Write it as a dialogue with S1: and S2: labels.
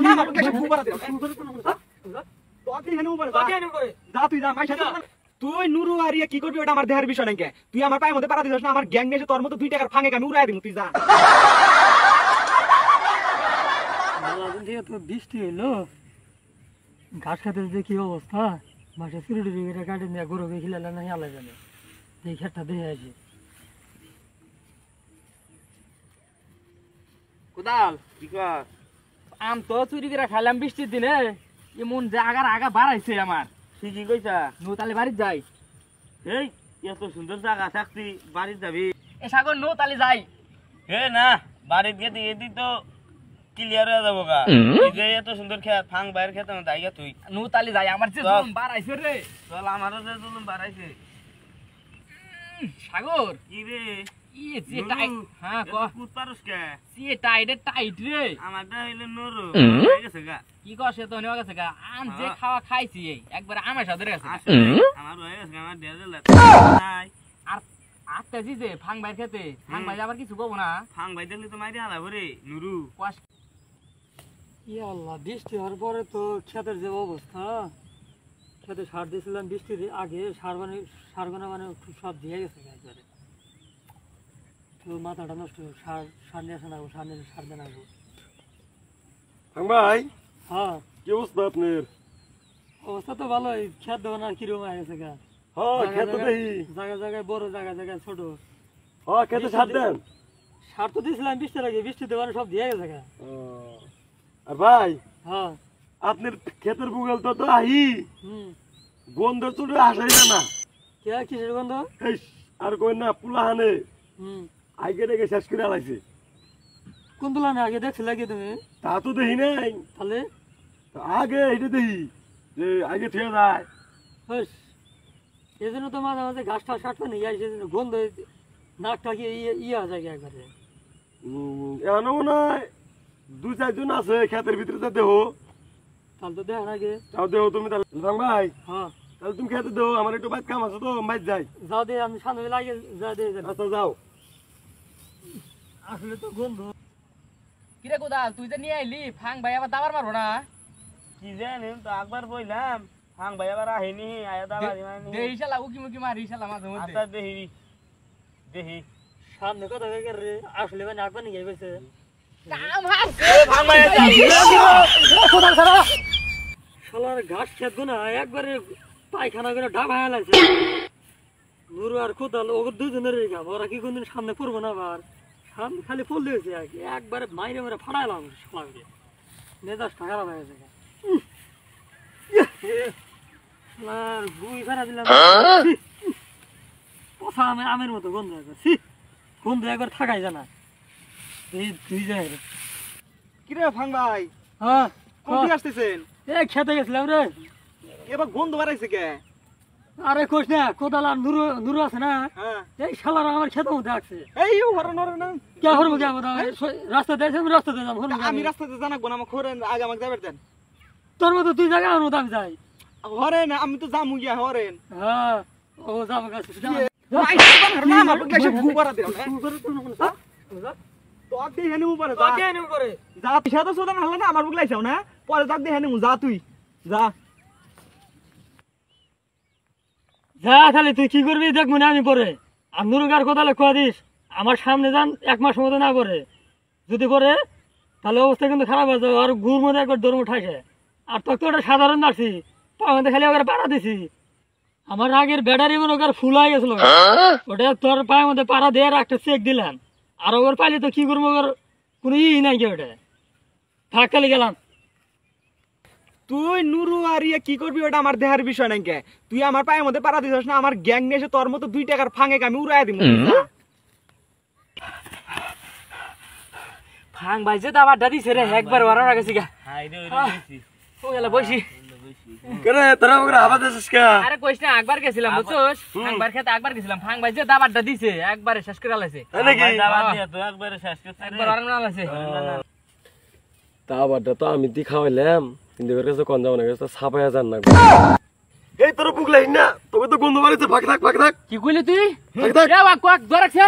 S1: না আমার কাছে ফু করা দিও তোকে হেনু উপরে যা তুই যা মাই সাথে তুই নুরু আরিয়া কি করবি ওটা আমার দেহের বিষয় নাকি তুই আমার পায়ের মধ্যে পাড়া দিছস না আমার গ্যাং নিয়ে তোর মতো 2 টাকার ফাঙ্গে আমি উড়াই দিমু তুই যা
S2: দিন থেকে তো বৃষ্টি হলো ঘাস খাতে যে কি অবস্থা মাসে সিকিউরিটি গাড়ি নিয়ে গরু খেলালে না আলাদা জানে এই খেটটা দেখে আসি
S3: কোদাল কি কর আম তো চুরি করে খাইলাম বৃষ্টির দিনে এমন যে আগা বাড়াইছে আমার
S1: ঠিকই কইছা
S3: নু তাহলে বাড়ি যাই
S1: এই এত সুন্দর জায়গা থাকতি বাড়ি যাবি
S3: এ সাগর নু তাহলে যাই
S1: হে না বাড়ি গেতে এদি তো ক্লিয়ার হয়ে যাবো গা এই যে এত সুন্দর খেত ফাং বাইরে খেতে না দাইগা তুই
S3: নু তাহলে যাই আমার যে জুলুম বাড়াইছে রে
S1: চল আমারও যে জুলুম বাড়াইছে
S3: সাগর
S1: কি রে
S3: ই যে টাইট হ্যাঁ ক
S1: কুত পারস কে
S3: সি টাইট রে
S1: আমারটা হইলে নরু হয়ে গেছে গা
S3: কি কর সে তো নেওয়া গেছে গা আম যে খাওয়া খাইছি এই একবার আমার সাথে গেছে
S1: আমার হয়ে গেছে আমার দেড় নাই
S3: আর আটটা জি যে ফাং বাইর খেতে ফাং বাইরে আবার কিছু কব না
S1: ফাং ভাই দেখলে তো মাইরে হালাবো রে নুরু
S3: কোয়াশ
S2: ইয়া আল্লাহ বৃষ্টি হওয়ার পরে তো ক্ষেতের যে অবস্থা খেতে সার দিয়েছিলাম বৃষ্টির আগে সার মানে খুব সব দিয়ে গেছে একবারে তো মাথাটা নষ্ট সার নিয়ে আসে না সার দিয়ে নাগবো
S4: ভাই
S2: হ্যাঁ
S4: কি অবস্থা আপনার?
S2: অবস্থা তো ভালোই খেত দেবো না কিরকম হয়ে গেছে গা
S4: হ্যাঁ খেতে দেখি
S2: জায়গায় জায়গায় বড় জায়গায় ছোট
S4: হ্যাঁ খেতে সার দেন
S2: সার তো দিয়েছিলাম বৃষ্টির আগে বৃষ্টি দেওয়ার সব দিয়ে গেছে গা
S4: আর ভাই
S2: হ্যাঁ
S4: আপনার ক্ষেতের বুগল তো আহি গন্ধ চুলে আসাই না
S2: কে কিসের গন্ধ
S4: এই আর কই না পুলাহানে আগে রেখে শেষ করে আলাইছে
S2: কোন তুলনা আগে দেখছিলে কি তুমি
S4: তা তো দেখি নাই
S2: তাহলে
S4: আগে এটা দেখি যে আগে থেকে যায়
S2: এই জন্য তো মাঝে মাঝে ঘাস টাস কাটবে না ইয়া সেজন্য গন্ধ নাকটা কি ইয়া যায় একবারে
S4: এমন মনে হয় 2-4 জন আছে ক্ষেতের ভিতরে যা দেহ
S2: তাহলে তো দেখ আগে
S4: তাও দেহ তুমি তাহলে ভাই
S2: হ্যাঁ
S4: তাহলে তুমি খেতে দেও আমার একটু বাইক কাম আছে তো মাইক যাই
S2: যাও দে আমি সামনে লাগে যা দে
S4: আচ্ছা যাও
S2: আসলে তো গন্ধ
S3: কিরে কোদাল তুই যে নিয়ে আইলি ফাং ভাই আবার দাবার মারবো না
S1: কি জানি তো একবার বইলাম ফাং ভাই আবার আহিনি আয়া দাবা দিমানি
S3: দেহি শালা উকি মুকি মারি শালা মাঝে মধ্যে
S1: আচ্ছা দেখি দেখি
S2: সামনে কথা কই রে আসলে মানে আগবা নি গেছে
S3: কাম হারছে
S1: ফাং ভাই
S2: কোদাল ছাড়া শালার ঘাস খেত গো না একবারে পায়খানা করে ঢাবা হালাইছে নুরু আর কোদাল ওগর দুজনের রেখা ওরা কি কোনদিন সামনে পড়বো না আবার সামনে খালি ফুল দিয়েছে একবারে মাইরে মেরে ফাড়াইলাম শালাকে মেজাজ খারাপ হয়ে গেছে শালার গুই ফেরা দিলাম কথা আমের মতো গন্ধ একবার গন্ধ একবার থাকাই জানা তুই যাই
S1: কিরে ফাং ভাই
S2: হ্যাঁ
S1: কোন দিকে আসতেছেন
S2: এই খেতে গেছিলাম রে
S1: এবার গন্ধ বাড়াইছে কে
S2: আরে কোশ না কোদাল আর নুরু আছে না
S1: হ্যাঁ
S2: এই শালারা আমার খেতে মধ্যে আসছে
S1: এই হরন হরন
S2: কে হরবো কে রাস্তা দিয়েছে আমি রাস্তা দিয়ে যাবো
S1: আমি রাস্তাতে জানাবো না আমাকে হরেন আগে আমাকে যাবেন দেন
S2: তোর মতো তুই জায়গা আনো আমি যাই
S1: হরেন আমি তো যামু গিয়া হরেন
S2: হ্যাঁ ও যাবো কাছে
S1: আমার কাছে ফু করা দিও তোক দিয়ে হেনে উপরে যা তুই সাথে সোদান হল না আমার বুক লাইছাও না পরে তোক দিয়ে হেনে যা তুই যা
S2: যা খালি তুই কি করবি দেখ মনে আমি পরে আর নুরুগার কোদালে খোয়া দিস আমার সামনে যান 1 মাস মতো না করে যদি করে তাহলে অবস্থা কিন্তু খারাপ হয়ে যাবে আর গুড় মধ্যে একবার দৌড় উঠাইছে আর তোকে তো ওটা সাধারণ নাড়ছি পাওয়াতে খালি ওকে পাড়া দিছি আমার আগের ব্যাটারি মনে ওকে ফুল হয়ে গেছিল ওটা তোর পায়ের মধ্যে পাড়া দিয়ে একটা চেক দিলাম আর ওর পাইলে তো কি করবো ওর কোনো নাই কি ওটা থাক খালি গেলাম
S1: তুই নুরু আর ইয়ে কি করবি ওটা আমার দেহার বিষয় নাই কে তুই আমার পায়ের মধ্যে পাড়া দিছস না আমার গ্যাং নিয়ে এসে তোর মতো 2 টাকার ফাঙ্গে আমি উড়াই দিমু
S3: ফাং ভাই যে দাবারটা দিছে রে একবার ওরা গেছি গা
S1: হাই রে
S3: ও গেল বসি
S4: করে তোরা ওরা হাবা দেছিস কা
S3: আরে কইছ না একবার গেছিলাম বুঝছস ফাং ভাই খেতে একবার গেছিলাম ফাং ভাই যে দাবারটা দিছে একবারে শেষ করে আলাইছে
S4: নাকি
S1: দাবা দিয়া তো একবারে শেষ করতে
S3: একবার আরাম আলাইছে
S4: তা বাড্ডা তো আমি দি খাওয়াইলাম কিন্তু এর কাছে কোন যাবো না কাছে ছাপায়া যান না এই তোর বুক লাইন না তোকে তো গন্ধ মারিছে ফাক থাক
S3: কি কইলি তুই
S4: ফাক থাক
S3: এ ওয়াক ওয়াক ধরেছে